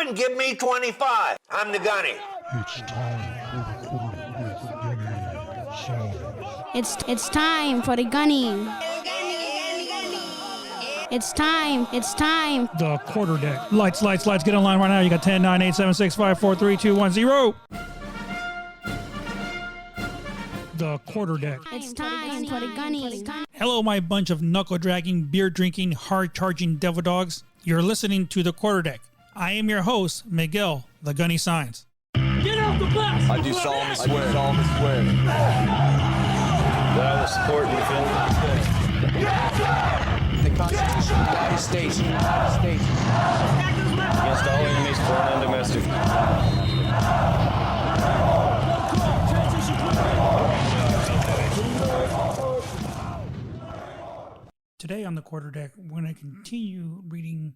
and give me 25. I'm the gunny. It's time for the quarter with Gunny Songs. It's time for the gunning. It's time. The quarter deck. Lights. Get online right now. You got 10, 9, 8, 7, 6, 5, 4, 3, 2, 1, 0. The quarter deck. It's time for the gunning. Hello, my bunch of knuckle-dragging, beer-drinking, hard-charging devil dogs. You're listening to the quarter deck. I am your host, Miguel, the Gunny Signs. Get off the bus! I do solemnly swear. That I will support and defend The Constitution of the United States. against all enemies, foreign and domestic. Today on the quarter deck, we're going to continue reading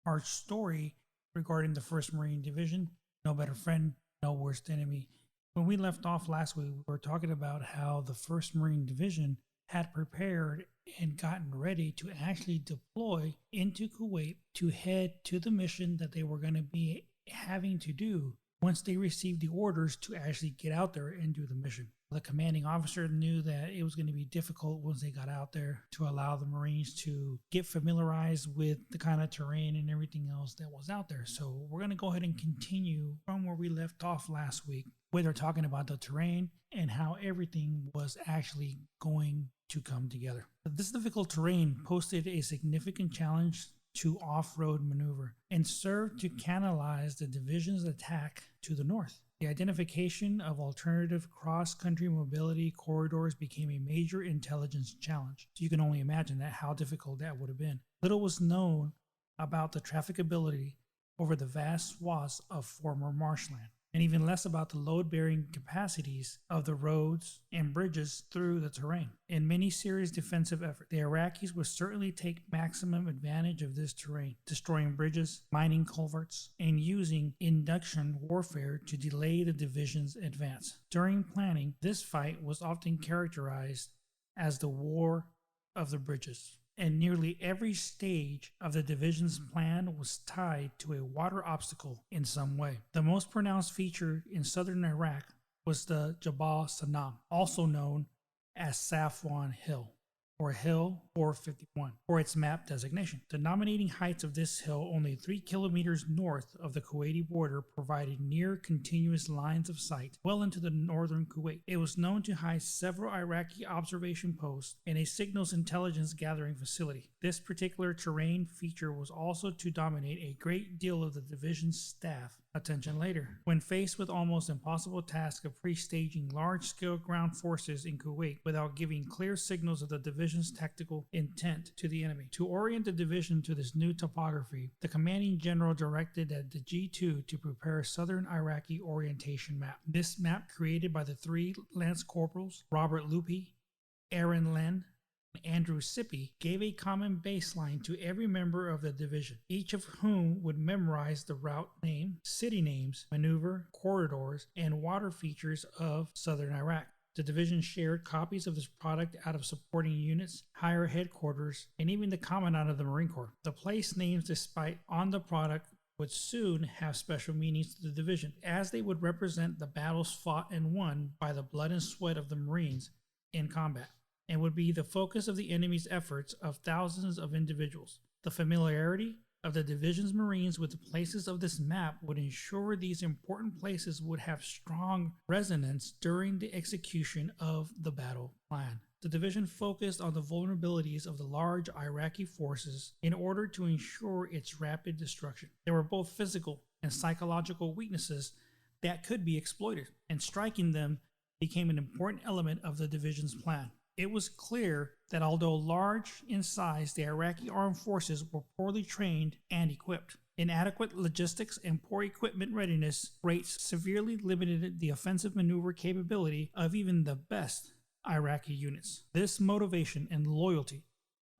our story regarding the 1st Marine Division. No better friend, no worst enemy. When we left off last week, we were talking about how the 1st Marine Division had prepared and gotten ready to actually deploy into Kuwait to head to the mission that they were going to be having to do once they received the orders to actually get out there and do the mission. The commanding officer knew that it was going to be difficult once they got out there to allow the Marines to get familiarized with the kind of terrain and everything else that was out there. So we're going to go ahead and continue from where we left off last week, where they're talking about the terrain and how everything was actually going to come together. This difficult terrain posed a significant challenge to off-road maneuver and served to canalize the division's attack to the north. The identification of alternative cross-country mobility corridors became a major intelligence challenge. So you can only imagine how difficult that would have been. Little was known about the trafficability over the vast swaths of former marshland, and even less about the load-bearing capacities of the roads and bridges through the terrain. In many serious defensive efforts, the Iraqis would certainly take maximum advantage of this terrain, destroying bridges, mining culverts, and using induction warfare to delay the division's advance. During planning, this fight was often characterized as the War of the Bridges, and nearly every stage of the division's plan was tied to a water obstacle in some way. The most pronounced feature in southern Iraq was the Jabal Sanam, also known as Safwan Hill, or Hill 451, for its map designation. The nominating heights of this hill, only 3 kilometers north of the Kuwaiti border, provided near continuous lines of sight well into the northern Kuwait. It was known to house several Iraqi observation posts and a signals intelligence gathering facility. This particular terrain feature was also to dominate a great deal of the division's staff attention later. When faced with almost impossible task of pre-staging large-scale ground forces in Kuwait without giving clear signals of the division's tactical intent to the enemy. To orient the division to this new topography, the commanding general directed at the G2 to prepare a southern Iraqi orientation map. This map, created by the 3 Lance Corporals, Robert Lupi, Aaron Len, Andrew Sippy, gave a common baseline to every member of the division, each of whom would memorize the route name, city names, maneuver, corridors, and water features of southern Iraq. The division shared copies of this product out of supporting units, higher headquarters, and even the commandant of the Marine Corps. The place names displayed on the product would soon have special meanings to the division, as they would represent the battles fought and won by the blood and sweat of the Marines in combat, and would be the focus of the enemy's efforts of thousands of individuals. The familiarity of the division's Marines with the places of this map would ensure these important places would have strong resonance during the execution of the battle plan. The division focused on the vulnerabilities of the large Iraqi forces in order to ensure its rapid destruction. There were both physical and psychological weaknesses that could be exploited, and striking them became an important element of the division's plan. It was clear that although large in size, the Iraqi armed forces were poorly trained and equipped. Inadequate logistics and poor equipment readiness rates severely limited the offensive maneuver capability of even the best Iraqi units. This motivation and loyalty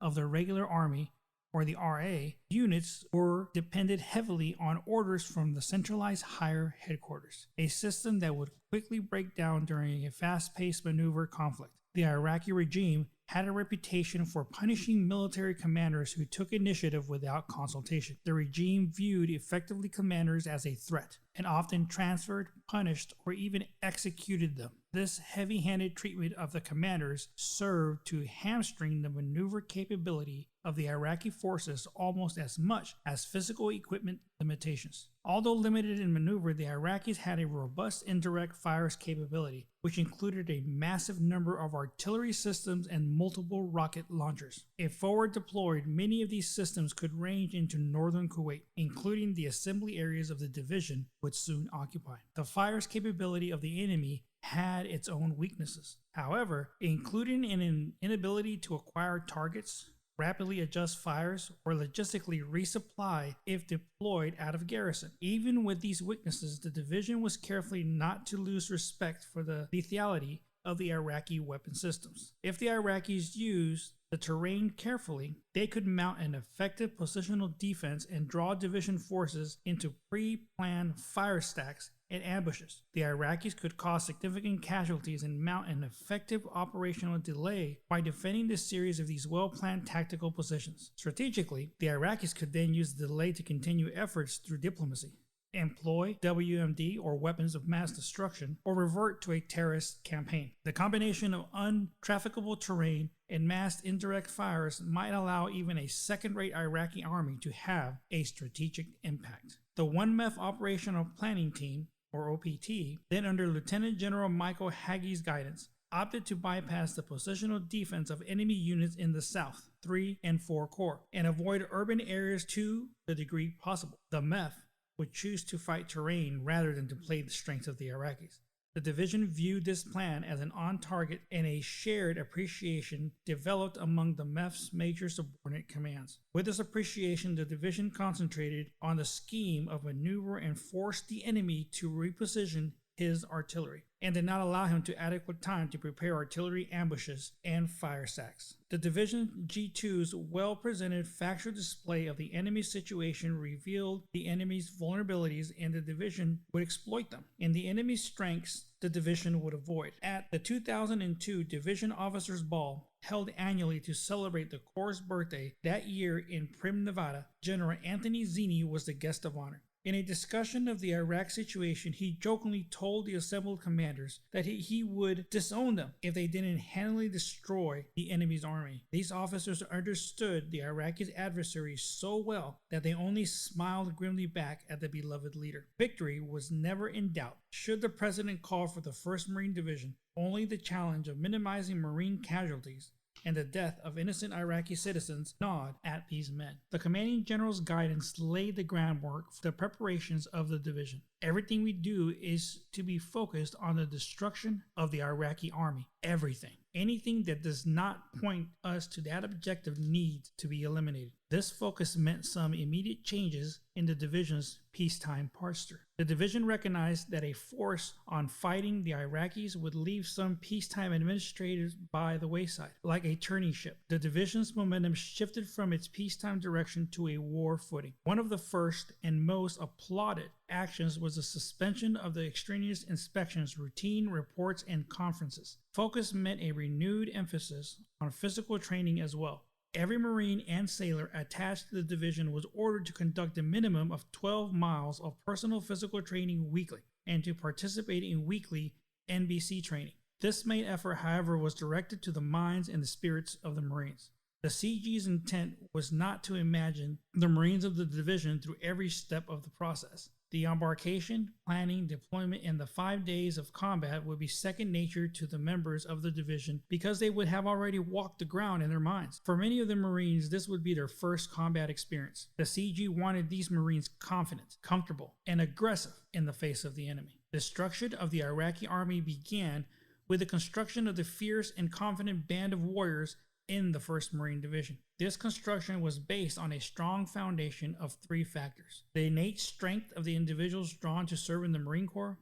of the regular army, or the RA, units were depended heavily on orders from the centralized higher headquarters, a system that would quickly break down during a fast-paced maneuver conflict. The Iraqi regime had a reputation for punishing military commanders who took initiative without consultation. The regime viewed effectively commanders as a threat and often transferred, punished, or even executed them. This heavy-handed treatment of the commanders served to hamstring the maneuver capability of the Iraqi forces almost as much as physical equipment limitations. Although limited in maneuver, the Iraqis had a robust indirect fires capability, which included a massive number of artillery systems and multiple rocket launchers. If forward deployed, many of these systems could range into northern Kuwait, including the assembly areas of the division would soon occupy. The fires capability of the enemy had its own weaknesses. However, including an inability to acquire targets, rapidly adjust fires, or logistically resupply if deployed out of garrison. Even with these weaknesses, the division was careful not to lose respect for the lethality of the Iraqi weapon systems. If the Iraqis used the terrain carefully, they could mount an effective positional defense and draw division forces into pre-planned fire stacks and ambushes. The Iraqis could cause significant casualties and mount an effective operational delay by defending the series of these well-planned tactical positions. Strategically, the Iraqis could then use the delay to continue efforts through diplomacy, employ WMD or weapons of mass destruction, or revert to a terrorist campaign. The combination of untrafficable terrain and massed indirect fires might allow even a second-rate Iraqi army to have a strategic impact. The 1MEF Operational Planning Team, or OPT, then under Lieutenant General Michael Hagee's guidance, opted to bypass the positional defense of enemy units in the South 3 and 4 Corps and avoid urban areas to the degree possible. The MEF would choose to fight terrain rather than to play the strengths of the Iraqis. The division viewed this plan as an on-target and a shared appreciation developed among the MEF's major subordinate commands. With this appreciation, the division concentrated on the scheme of maneuver and forced the enemy to reposition his artillery, and did not allow him to adequate time to prepare artillery ambushes and fire sacks. The Division G2's well-presented factual display of the enemy's situation revealed the enemy's vulnerabilities, and the division would exploit them, and the enemy's strengths the division would avoid. At the 2002 Division Officers Ball, held annually to celebrate the Corps' birthday that year in Primm, Nevada, General Anthony Zinni was the guest of honor. In a discussion of the Iraq situation, he jokingly told the assembled commanders that he would disown them if they didn't handily destroy the enemy's army. These officers understood the Iraqi adversaries so well that they only smiled grimly back at the beloved leader. Victory was never in doubt. Should the president call for the 1st Marine Division, only the challenge of minimizing Marine casualties and the death of innocent Iraqi citizens gnawed at these men. The commanding general's guidance laid the groundwork for the preparations of the division. Everything we do is to be focused on the destruction of the Iraqi army. Everything. Anything that does not point us to that objective needs to be eliminated. This focus meant some immediate changes in the division's peacetime posture. The division recognized that a force on fighting the Iraqis would leave some peacetime administrators by the wayside, like a turning ship. The division's momentum shifted from its peacetime direction to a war footing. One of the first and most applauded actions was the suspension of the extraneous inspections, routine reports, and conferences. Focus meant a renewed emphasis on physical training as well. Every Marine and sailor attached to the division was ordered to conduct a minimum of 12 miles of personal physical training weekly and to participate in weekly NBC training. This main effort, however, was directed to the minds and the spirits of the Marines. The CG's intent was not to imagine the Marines of the division through every step of the process. The embarkation, planning, deployment, and the 5 days of combat would be second nature to the members of the division because they would have already walked the ground in their minds. For many of the Marines, this would be their first combat experience. The CG wanted these Marines confident, comfortable, and aggressive in the face of the enemy. Destruction of the Iraqi army began with the construction of the fierce and confident band of warriors in the 1st Marine Division. This construction was based on a strong foundation of 3 factors: the innate strength of the individuals drawn to serve in the Marine Corps,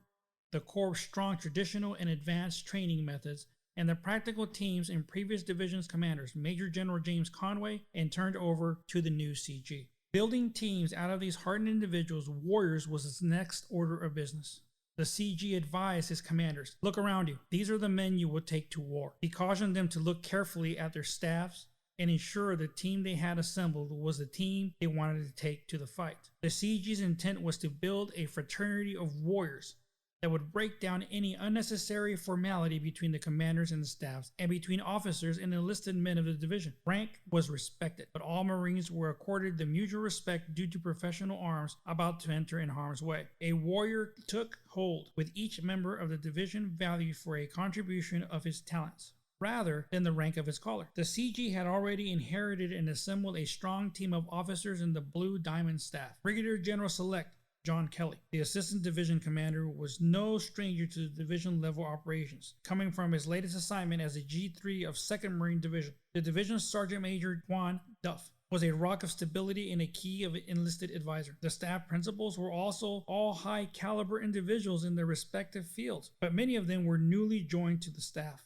the Corps' strong traditional and advanced training methods, and the practical teams and previous divisions commanders, Major General James Conway, and turned over to the new CG. Building teams out of these hardened individuals, warriors, was its next order of business. The CG advised his commanders, "Look around you. These are the men you will take to war." He cautioned them to look carefully at their staffs and ensure the team they had assembled was the team they wanted to take to the fight. The CG's intent was to build a fraternity of warriors that would break down any unnecessary formality between the commanders and the staffs, and between officers and enlisted men of the division. Rank was respected, but all Marines were accorded the mutual respect due to professional arms about to enter in harm's way. A warrior took hold, with each member of the division valued for a contribution of his talents, rather than the rank of his collar. The CG had already inherited and assembled a strong team of officers in the Blue Diamond Staff. Brigadier General Select John Kelly, the assistant division commander, was no stranger to the division level operations, coming from his latest assignment as a G3 of 2nd Marine Division. The division's Sergeant Major Juan Duff was a rock of stability and a key of an enlisted advisor. The staff principals were also all high caliber individuals in their respective fields, but many of them were newly joined to the staff.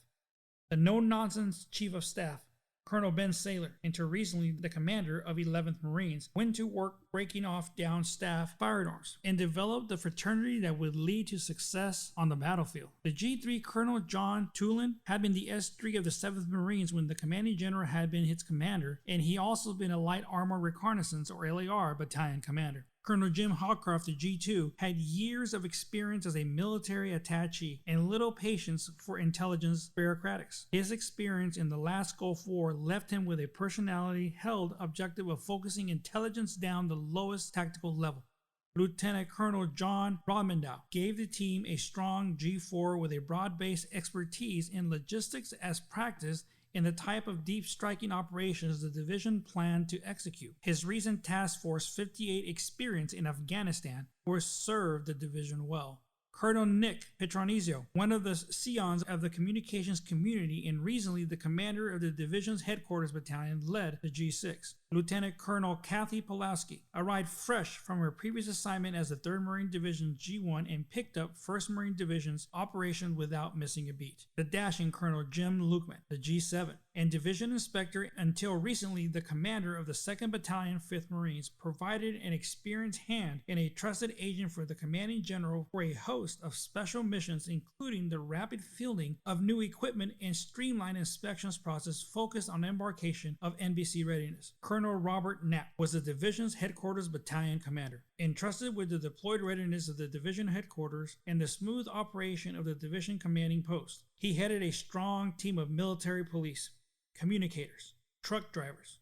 The no-nonsense Chief of Staff, Colonel Ben Saylor, until recently the commander of 11th Marines, went to work breaking off down staff firearms and developed the fraternity that would lead to success on the battlefield. The G3 Colonel John Tulin had been the S3 of the 7th Marines when the commanding general had been its commander, and he also been a light armor reconnaissance or LAR battalion commander. Colonel Jim Hawcroft, the G2, had years of experience as a military attaché and little patience for intelligence bureaucratics. His experience in the last Gulf War left him with a personality held objective of focusing intelligence down the lowest tactical level. Lieutenant Colonel John Rodmandow gave the team a strong G4 with a broad-based expertise in logistics as practiced in the type of deep striking operations the division planned to execute. His recent Task Force 58 experience in Afghanistan would serve the division well. Colonel Nick Petronizio, one of the scions of the communications community and recently the commander of the division's headquarters battalion, led the G6. Lieutenant Colonel Kathy Pulowski arrived fresh from her previous assignment as the 3rd Marine Division G1 and picked up 1st Marine Division's operation without missing a beat. The dashing Colonel Jim Lukeman, the G7, and Division Inspector, until recently the commander of the 2nd Battalion 5th Marines, provided an experienced hand and a trusted agent for the commanding general for a host of special missions, including the rapid fielding of new equipment and streamlined inspections process focused on embarkation of NBC readiness. Colonel Robert Knapp was the division's headquarters battalion commander, entrusted with the deployed readiness of the division headquarters and the smooth operation of the division commanding post. He headed a strong team of military police, communicators, truck drivers,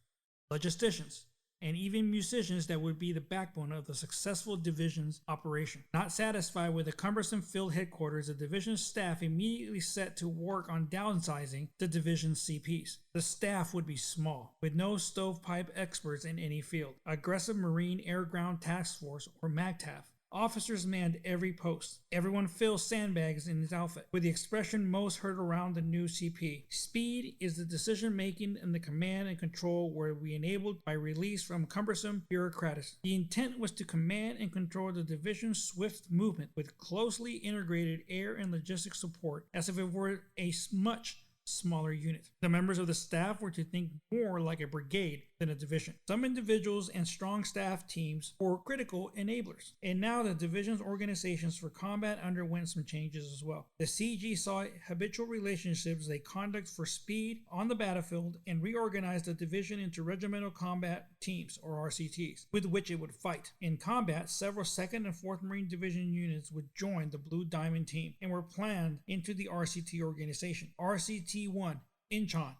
logisticians, and even musicians that would be the backbone of the successful division's operation. Not satisfied with the cumbersome field headquarters, the division's staff immediately set to work on downsizing the division's CPs. The staff would be small, with no stovepipe experts in any field. Aggressive Marine Air Ground Task Force, or MAGTAF. Officers manned every post. Everyone fills sandbags in his outfit, with the expression most heard around the new CP. Speed is the decision making and the command and control were we enabled by release from cumbersome bureaucrats. The intent was to command and control the division's swift movement with closely integrated air and logistics support as if it were a much smaller unit. The members of the staff were to think more like a brigade than a division. Some individuals and strong staff teams were critical enablers, and now the division's organizations for combat underwent some changes as well. The CG saw habitual relationships they conduct for speed on the battlefield and reorganized the division into regimental combat teams, or RCTs, with which it would fight. In combat, several 2nd and 4th Marine Division units would join the Blue Diamond team and were planned into the RCT organization. RCT-1, Incheon,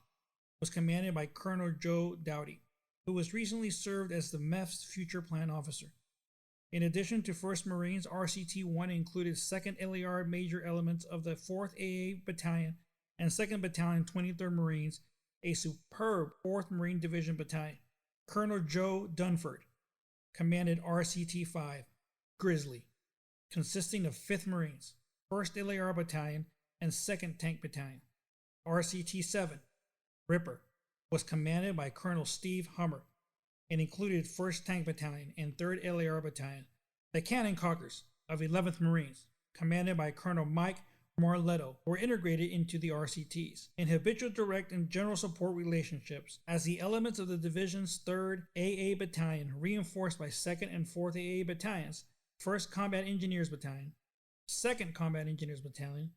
was commanded by Colonel Joe Dowdy, who was recently served as the MEF's future plan officer. In addition to 1st Marines, RCT-1 included 2nd LAR major elements of the 4th AA Battalion and 2nd Battalion 23rd Marines, a superb 4th Marine Division battalion. Colonel Joe Dunford commanded RCT-5, Grizzly, consisting of 5th Marines, 1st LAR Battalion, and 2nd Tank Battalion. RCT-7, Ripper, was commanded by Colonel Steve Hummer and included 1st Tank Battalion and 3rd LAR Battalion. The Cannon Cockers of 11th Marines, commanded by Colonel Mike Marletto, were integrated into the RCTs in habitual direct and general support relationships as the elements of the division's 3rd AA Battalion, reinforced by 2nd and 4th AA Battalions, 1st Combat Engineers Battalion, 2nd Combat Engineers Battalion,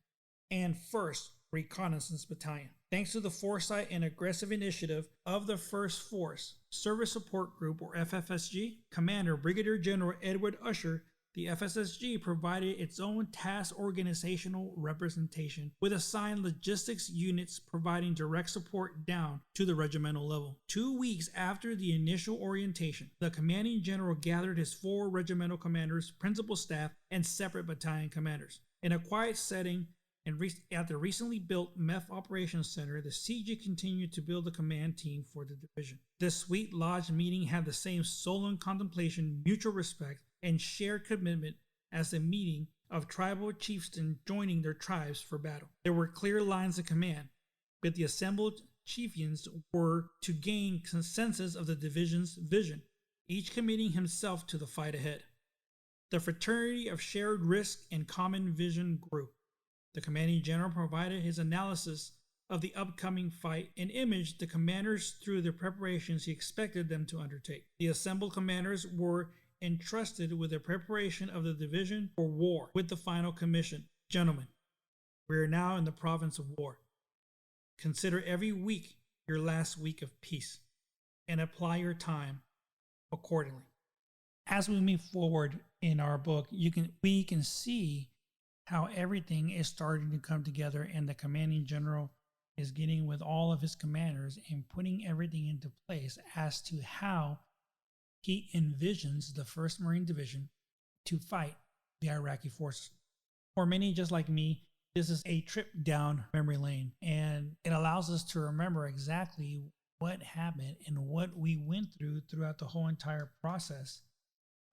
and 1st Reconnaissance Battalion. Thanks to the foresight and aggressive initiative of the 1st Force Service Support Group, or FFSG, Commander Brigadier General Edward Usher, the FSSG provided its own task organizational representation, with assigned logistics units providing direct support down to the regimental level. 2 weeks after the initial orientation, the commanding general gathered his 4 regimental commanders, principal staff, and separate battalion commanders. In a quiet setting and at the recently built MEF Operations Center, the CG continued to build the command team for the division. This Sweet Lodge meeting had the same solemn contemplation, mutual respect, and shared commitment as the meeting of tribal chieftains joining their tribes for battle. There were clear lines of command, but the assembled chieftains were to gain consensus of the division's vision, each committing himself to the fight ahead. The fraternity of shared risk and common vision grew. The commanding general provided his analysis of the upcoming fight and imaged the commanders through the preparations he expected them to undertake. The assembled commanders were entrusted with the preparation of the division for war with the final commission. Gentlemen, we are now in the province of war. Consider every week your last week of peace and apply your time accordingly. As we move forward in our book, we can see how everything is starting to come together, and the commanding general is getting with all of his commanders and putting everything into place as to how he envisions the 1st Marine Division to fight the Iraqi forces. For many, just like me, this is a trip down memory lane, and it allows us to remember exactly what happened and what we went through throughout the whole entire process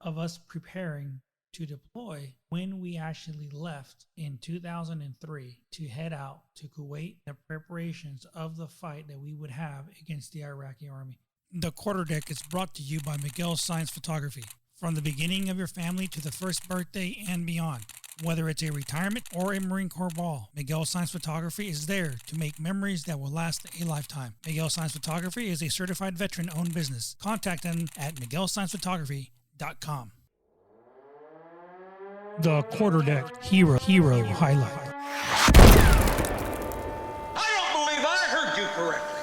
of us preparing to deploy when we actually left in 2003 to head out to Kuwait, the preparations of the fight that we would have against the Iraqi army. The Quarterdeck is brought to you by Miguel Science Photography. From the beginning of your family to the first birthday and beyond, whether it's a retirement or a Marine Corps ball, Miguel Science Photography is there to make memories that will last a lifetime. Miguel Science Photography is a certified veteran-owned business. Contact them at miguelsciencephotography.com. The Quarterdeck Hero Highlight. I don't believe I heard you correctly.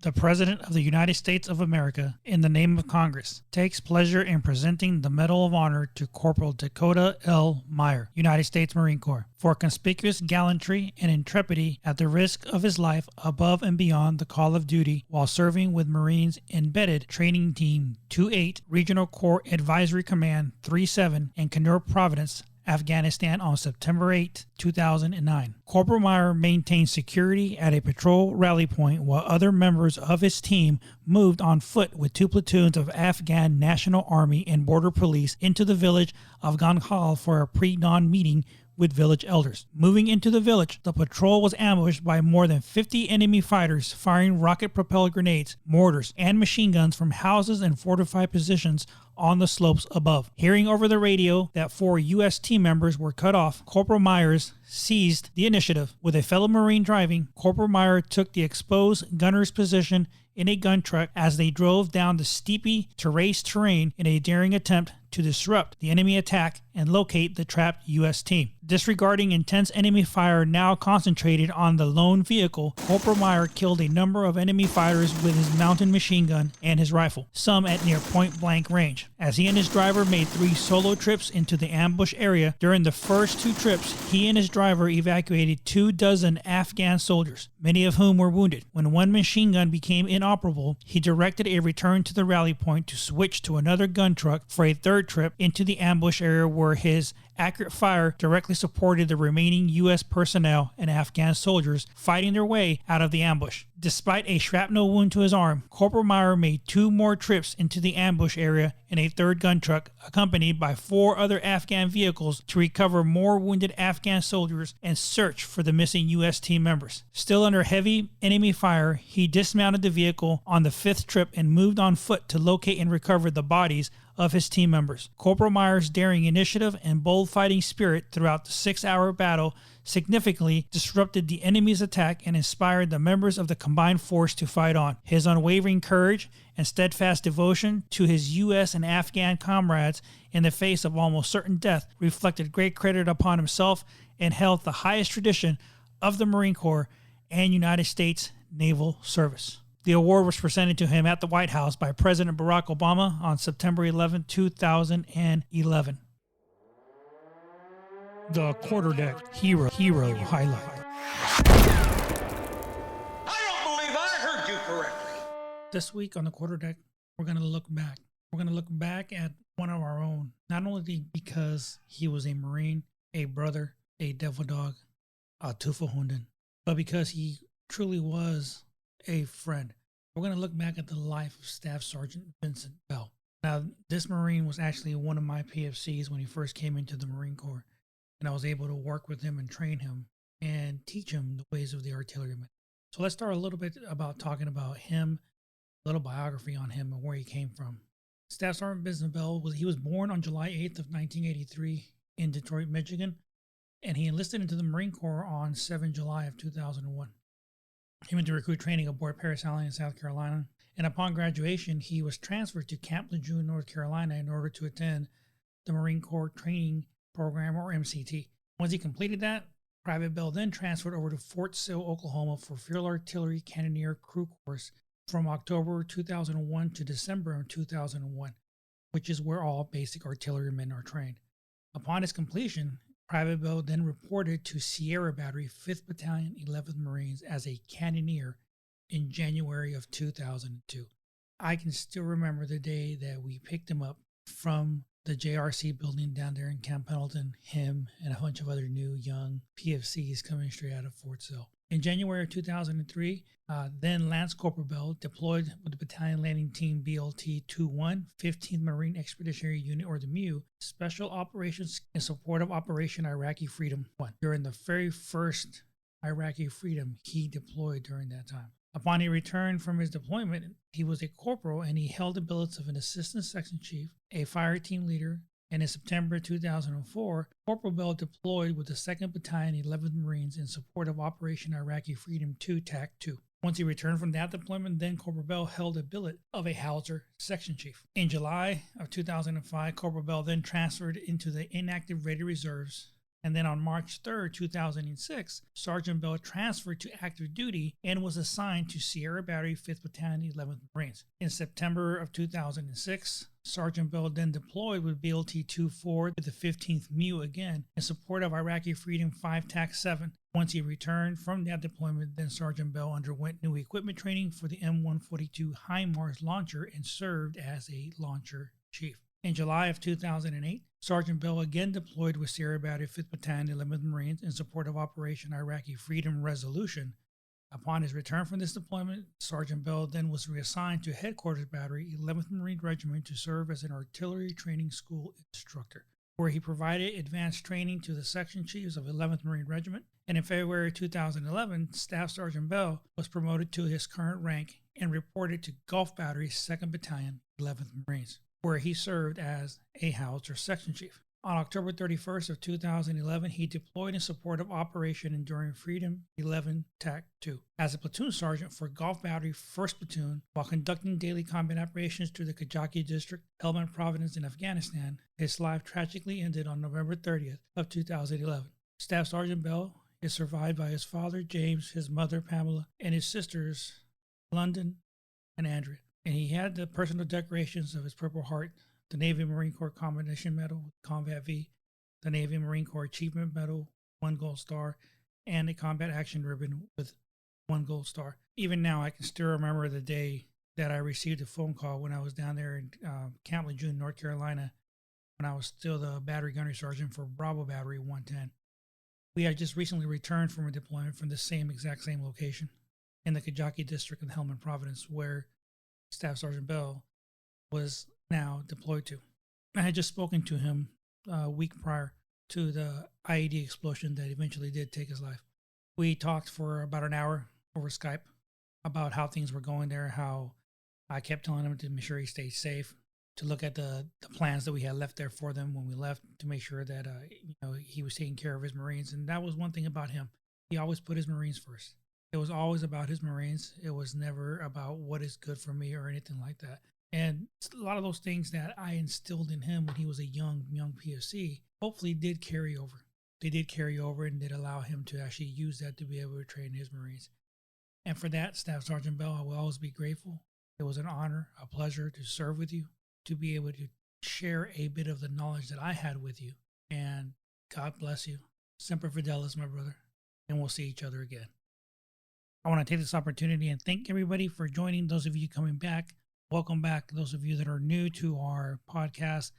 The President of the United States of America, in the name of Congress, takes pleasure in presenting the Medal of Honor to Corporal Dakota L. Meyer, United States Marine Corps, for conspicuous gallantry and intrepidity at the risk of his life above and beyond the call of duty while serving with Marines Embedded Training Team 28, Regional Corps Advisory Command 37 in Kannur Province, Afghanistan on September 8, 2009. Corporal Meyer maintained security at a patrol rally point while other members of his team moved on foot with 2 platoons of Afghan National Army and Border Police into the village of Ganghal for a pre-dawn meeting with village elders. Moving into the village, the patrol was ambushed by more than 50 enemy fighters firing rocket-propelled grenades, mortars, and machine guns from houses and fortified positions on the slopes above. Hearing over the radio that 4 U.S. team members were cut off, Corporal Myers seized the initiative. With a fellow Marine driving, Corporal Meyer took the exposed gunner's position in a gun truck as they drove down the steeply terraced terrain in a daring attempt to disrupt the enemy attack and locate the trapped U.S. team. Disregarding intense enemy fire now concentrated on the lone vehicle, Corporal Meyer killed a number of enemy fighters with his mountain machine gun and his rifle, some at near point-blank range. As he and his driver made 3 solo trips into the ambush area, during the first 2 trips, he and his driver evacuated 24 Afghan soldiers, many of whom were wounded. When one machine gun became inoperable, he directed a return to the rally point to switch to another gun truck for a 3rd trip into the ambush area where his accurate fire directly supported the remaining U.S. personnel and Afghan soldiers fighting their way out of the ambush. Despite a shrapnel wound to his arm, Corporal Meyer made 2 more trips into the ambush area in a 3rd gun truck, accompanied by 4 other Afghan vehicles, to recover more wounded Afghan soldiers and search for the missing U.S. team members. Still under heavy enemy fire, he dismounted the vehicle on the 5th trip and moved on foot to locate and recover the bodies of his team members. Corporal Meyer's daring initiative and bold fighting spirit throughout the 6-hour battle significantly disrupted the enemy's attack and inspired the members of the combined force to fight on. His unwavering courage and steadfast devotion to his U.S. and Afghan comrades in the face of almost certain death reflected great credit upon himself and held the highest tradition of the Marine Corps and United States Naval Service. The award was presented to him at the White House by President Barack Obama on September 11, 2011. The Quarterdeck Hero Highlight. I don't believe I heard you correctly. This week on the Quarterdeck, we're going to look back. We're going to look back at one of our own, not only because he was a Marine, a brother, a devil dog, a Tufahunden, but because he truly was a friend. We're going to look back at the life of Staff Sergeant Vincent Bell. Now, this Marine was actually one of my PFCs when he first came into the Marine Corps, and I was able to work with him and train him and teach him the ways of the artilleryman. So let's start a little bit about talking about him, a little biography on him and where he came from. Staff Sergeant Vincent Bell was born on July 8th of 1983 in Detroit, Michigan, and he enlisted into the Marine Corps on 7 July of 2001. He went to recruit training aboard Parris Island in South Carolina, and upon graduation, he was transferred to Camp Lejeune, North Carolina, in order to attend the Marine Corps Training Program, or MCT. Once he completed that, Private Bell then transferred over to Fort Sill, Oklahoma for Field Artillery Cannoneer Crew Course from October 2001 to December of 2001, which is where all basic artillerymen are trained. Upon its completion, Private Bell then reported to Sierra Battery, 5th Battalion, 11th Marines as a cannoneer in January of 2002. I can still remember the day that we picked him up from the JRC building down there in Camp Pendleton, him and a bunch of other new young PFCs coming straight out of Fort Sill. In January of 2003, then Lance Corporal Bell deployed with the Battalion Landing Team BLT-21, 15th Marine Expeditionary Unit, or the MEU, Special Operations in support of Operation Iraqi Freedom 1. During the very first Iraqi Freedom he deployed during that time. Upon a return from his deployment, he was a corporal and he held the billets of an assistant section chief, a fire team leader, and in September 2004, Corporal Bell deployed with the 2nd Battalion, 11th Marines in support of Operation Iraqi Freedom 2, TAC 2. Once he returned from that deployment, then Corporal Bell held a billet of a Howitzer section chief. In July of 2005, Corporal Bell then transferred into the inactive Ready Reserves. And then on March 3rd, 2006, Sergeant Bell transferred to active duty and was assigned to Sierra Battery, 5th Battalion, 11th Marines. In September of 2006, Sergeant Bell then deployed with BLT-24 to the 15th MEU again in support of Iraqi Freedom 5 TAC 7. Once he returned from that deployment, then Sergeant Bell underwent new equipment training for the M142 HIMARS launcher and served as a launcher chief. In July of 2008, Sergeant Bell again deployed with Sierra Battery, 5th Battalion, 11th Marines in support of Operation Iraqi Freedom Resolution. Upon his return from this deployment, Sergeant Bell then was reassigned to Headquarters Battery, 11th Marine Regiment to serve as an artillery training school instructor, where he provided advanced training to the section chiefs of 11th Marine Regiment. And in February 2011, Staff Sergeant Bell was promoted to his current rank and reported to Gulf Battery, 2nd Battalion, 11th Marines, where he served as a Howitzer section chief. On October 31st of 2011, he deployed in support of Operation Enduring Freedom 11 TAC 2 as a platoon sergeant for Gulf Battery 1st Platoon while conducting daily combat operations to the Kajaki District, Helmand Province in Afghanistan. His life tragically ended on November 30th of 2011. Staff Sergeant Bell is survived by his father, James, his mother, Pamela, and his sisters, London and Andrea. And he had the personal decorations of his Purple Heart, the Navy Marine Corps Commendation Medal, Combat V, the Navy Marine Corps Achievement Medal, 1 gold star, and a Combat Action Ribbon with 1 gold star. Even now, I can still remember the day that I received a phone call when I was down there in Camp Lejeune, North Carolina, when I was still the battery gunnery sergeant for Bravo Battery 110. We had just recently returned from a deployment from the exact same location in the Kajaki district of Helmand Providence, where Staff Sergeant Bell was now deployed to. I had just spoken to him a week prior to the IED explosion that eventually did take his life. We talked for about an hour over Skype about how things were going there, how I kept telling him to make sure he stayed safe, to look at the plans that we had left there for them when we left, to make sure that he was taking care of his Marines. And that was one thing about him. He always put his Marines first. It was always about his Marines. It was never about what is good for me or anything like that. And a lot of those things that I instilled in him when he was a young POC hopefully did carry over. They did carry over and did allow him to actually use that to be able to train his Marines. And for that, Staff Sergeant Bell, I will always be grateful. It was an honor, a pleasure to serve with you, to be able to share a bit of the knowledge that I had with you. And God bless you. Semper Fidelis, my brother. And we'll see each other again. I want to take this opportunity and thank everybody for joining. Those of you coming back, welcome back. Those of you that are new to our podcast,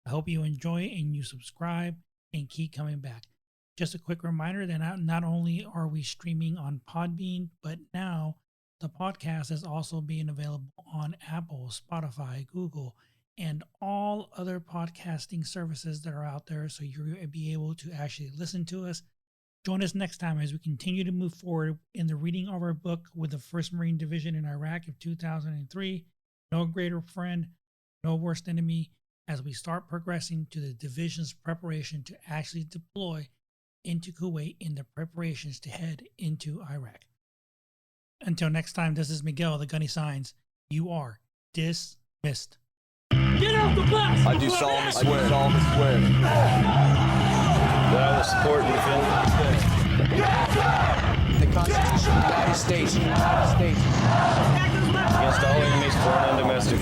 I hope you enjoy and you subscribe and keep coming back. Just a quick reminder that not only are we streaming on Podbean, but now the podcast is also being available on Apple, Spotify, Google, and all other podcasting services that are out there. So you'll be able to actually listen to us. Join us next time as we continue to move forward in the reading of our book with the 1st Marine Division in Iraq of 2003, No Greater Friend, No Worst Enemy, as we start progressing to the division's preparation to actually deploy into Kuwait in the preparations to head into Iraq. Until next time, this is Miguel, the Gunny Signs. You are dismissed. Get out the bus! I do solemnly swear. That I will support and defend The Constitution of the United States. against all enemies, foreign and domestic.